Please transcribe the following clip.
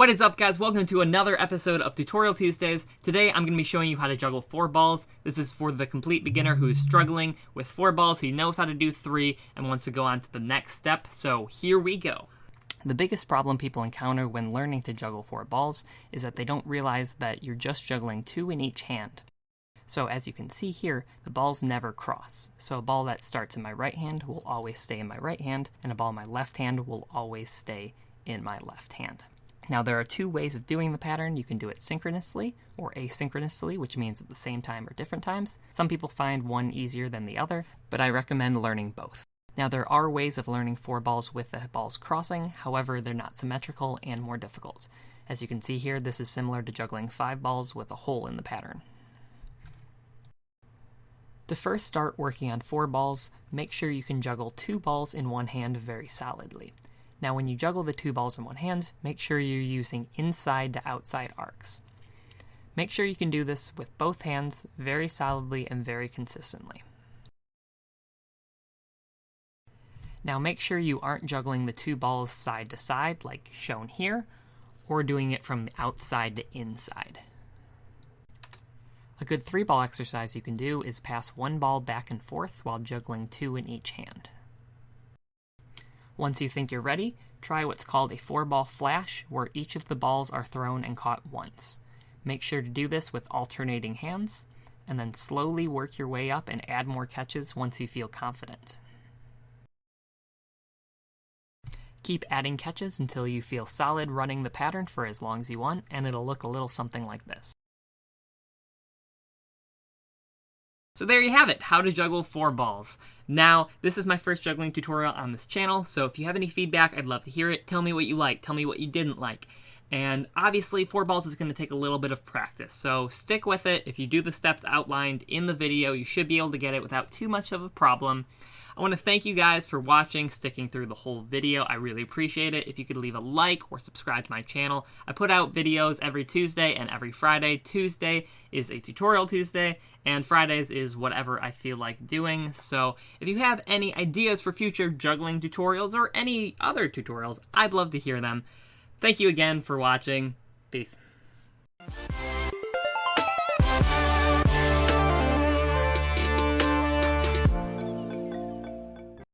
What is up, guys? Welcome to another episode of Tutorial Tuesdays. Today I'm going to be showing you how to juggle 4 balls. This is for the complete beginner who is struggling with 4 balls. He knows how to do 3 and wants to go on to the next step. So here we go. The biggest problem people encounter when learning to juggle 4 balls is that they don't realize that you're just juggling 2 in each hand. So as you can see here, the balls never cross. So a ball that starts in my right hand will always stay in my right hand, and a ball in my left hand will always stay in my left hand. Now there are 2 ways of doing the pattern. You can do it synchronously or asynchronously, which means at the same time or different times. Some people find one easier than the other, but I recommend learning both. Now there are ways of learning 4 balls with the balls crossing, however they're not symmetrical and more difficult. As you can see here, this is similar to juggling 5 balls with a hole in the pattern. To first start working on 4 balls, make sure you can juggle 2 balls in one hand very solidly. Now when you juggle the 2 balls in one hand, make sure you're using inside to outside arcs. Make sure you can do this with both hands very solidly and very consistently. Now make sure you aren't juggling the 2 balls side to side like shown here, or doing it from the outside to inside. A good 3-ball exercise you can do is pass 1 ball back and forth while juggling 2 in each hand. Once you think you're ready, try what's called a 4-ball flash, where each of the balls are thrown and caught once. Make sure to do this with alternating hands, and then slowly work your way up and add more catches once you feel confident. Keep adding catches until you feel solid running the pattern for as long as you want, and it'll look a little something like this. So there you have it, how to juggle 4 balls. Now, this is my first juggling tutorial on this channel, so if you have any feedback, I'd love to hear it. Tell me what you liked, tell me what you didn't like. And obviously, 4 balls is going to take a little bit of practice, so stick with it. If you do the steps outlined in the video, you should be able to get it without too much of a problem. I want to thank you guys for watching, sticking through the whole video. I really appreciate it. If you could leave a like or subscribe to my channel. I put out videos every Tuesday and every Friday. Tuesday is a tutorial Tuesday, and Fridays is whatever I feel like doing. So if you have any ideas for future juggling tutorials or any other tutorials, I'd love to hear them. Thank you again for watching. Peace.